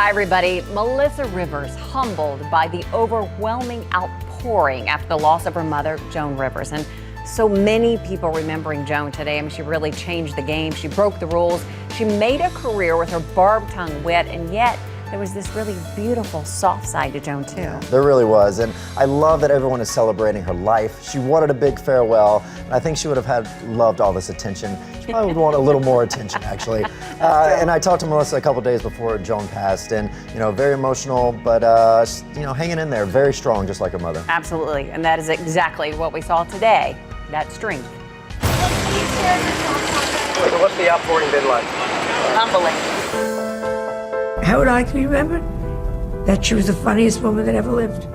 Hi, everybody. Melissa Rivers humbled by the overwhelming outpouring after the loss of her mother, Joan Rivers. And so many people remembering Joan today. I mean, she really changed the game. She broke the rules. She made a career with her barbed-tongue wit, and yet there was this really beautiful, soft side to Joan, too. Yeah, there really was, and I love that everyone is celebrating her life. She wanted a big farewell, and I think she would have loved all this attention. She probably would want a little more attention, actually. And I talked to Melissa a couple days before Joan passed, and, you know, very emotional, but, you know, hanging in there, very strong, just like her mother. Absolutely, and that is exactly what we saw today, that strength. What's the outpouring been like? Unbelievable. How would I like to be remembered? That she was the funniest woman that ever lived.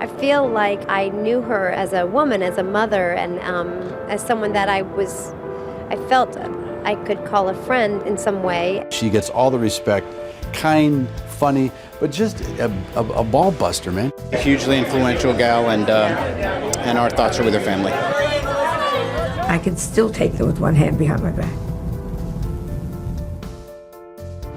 I feel like I knew her as a woman, as a mother, and as someone that I felt I could call a friend in some way. She gets all the respect, kind, funny, but just a ball buster, man. A hugely influential gal, and our thoughts are with her family. I can still take them with one hand behind my back.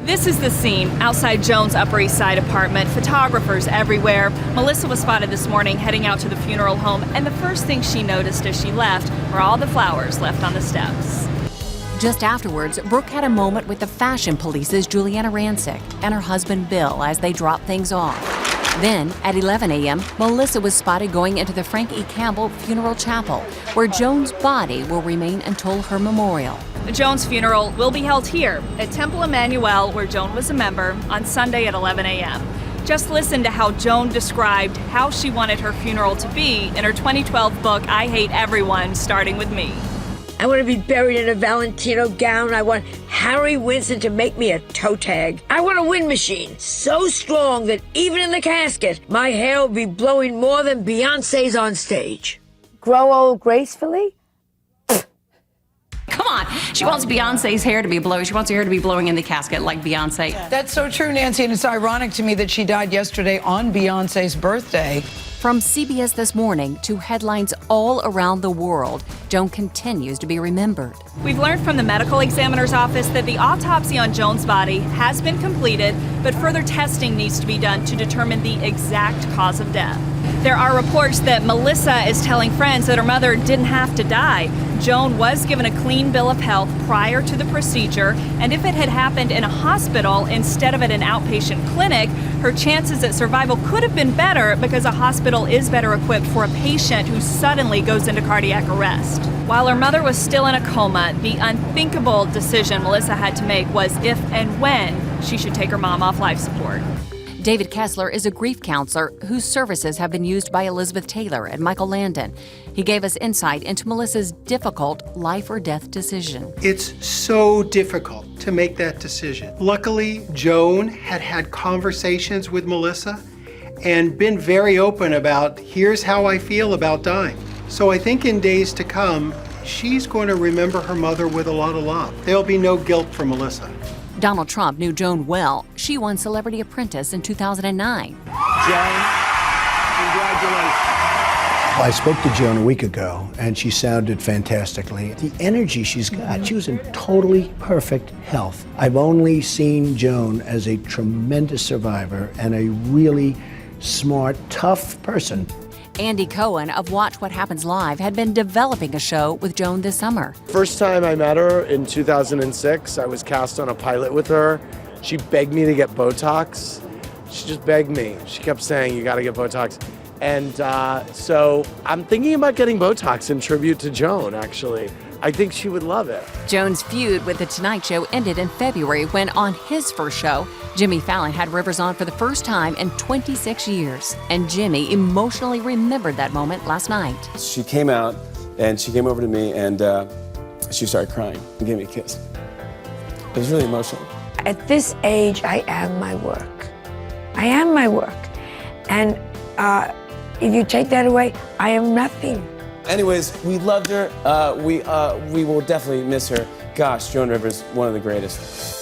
This is the scene outside Joan's Upper East Side apartment. Photographers everywhere. Melissa was spotted this morning heading out to the funeral home, and the first thing she noticed as she left were all the flowers left on the steps. Just afterwards, Brooke had a moment with the fashion police's Juliana Rancic and her husband Bill as they dropped things off. Then, at 11 a.m., Melissa was spotted going into the Frank E. Campbell Funeral Chapel, where Joan's body will remain until her memorial. The Joans Funeral will be held here at Temple Emmanuel, where Joan was a member, on Sunday at 11 a.m. Just listen to how Joan described how she wanted her funeral to be in her 2012 book, I Hate Everyone, Starting With Me. I want to be buried in a Valentino gown. I want Harry Winston to make me a toe tag. I want a wind machine so strong that even in the casket, my hair will be blowing more than Beyonce's on stage. Grow old gracefully? Come on, she wants Beyonce's hair to be blowing. She wants her hair to be blowing in the casket like Beyonce. That's so true, Nancy, and it's ironic to me that she died yesterday on Beyonce's birthday. From CBS This Morning to headlines all around the world, Joan continues to be remembered. We've learned from the medical examiner's office that the autopsy on Joan's body has been completed, but further testing needs to be done to determine the exact cause of death. There are reports that Melissa is telling friends that her mother didn't have to die. Joan was given a clean bill of health prior to the procedure, and if it had happened in a hospital instead of at an outpatient clinic, her chances at survival could have been better because a hospital is better equipped for a patient who suddenly goes into cardiac arrest. While her mother was still in a coma, the unthinkable decision Melissa had to make was if and when she should take her mom off life support. David Kessler is a grief counselor whose services have been used by Elizabeth Taylor and Michael Landon. He gave us insight into Melissa's difficult life or death decision. It's so difficult to make that decision. Luckily, Joan had conversations with Melissa and been very open about, here's how I feel about dying. So I think in days to come, she's going to remember her mother with a lot of love. There'll be no guilt for Melissa. Donald Trump knew Joan well. She won Celebrity Apprentice in 2009. Joan, congratulations. I spoke to Joan a week ago, and she sounded fantastically. The energy she's got, she was in totally perfect health. I've only seen Joan as a tremendous survivor and a really smart, tough person. Andy Cohen of Watch What Happens Live had been developing a show with Joan this summer. First time I met her in 2006, I was cast on a pilot with her. She begged me to get Botox. She just begged me. She kept saying, you gotta get Botox. And so I'm thinking about getting Botox in tribute to Joan, actually. I think she would love it. Joan's feud with The Tonight Show ended in February when, on his first show, Jimmy Fallon had Rivers on for the first time in 26 years. And Jimmy emotionally remembered that moment last night. She came out, and she came over to me, and she started crying and gave me a kiss. It was really emotional. At this age, I am my work. I am my work. And if you take that away, I am nothing. Anyways, we loved her. We will definitely miss her. Gosh, Joan Rivers, one of the greatest.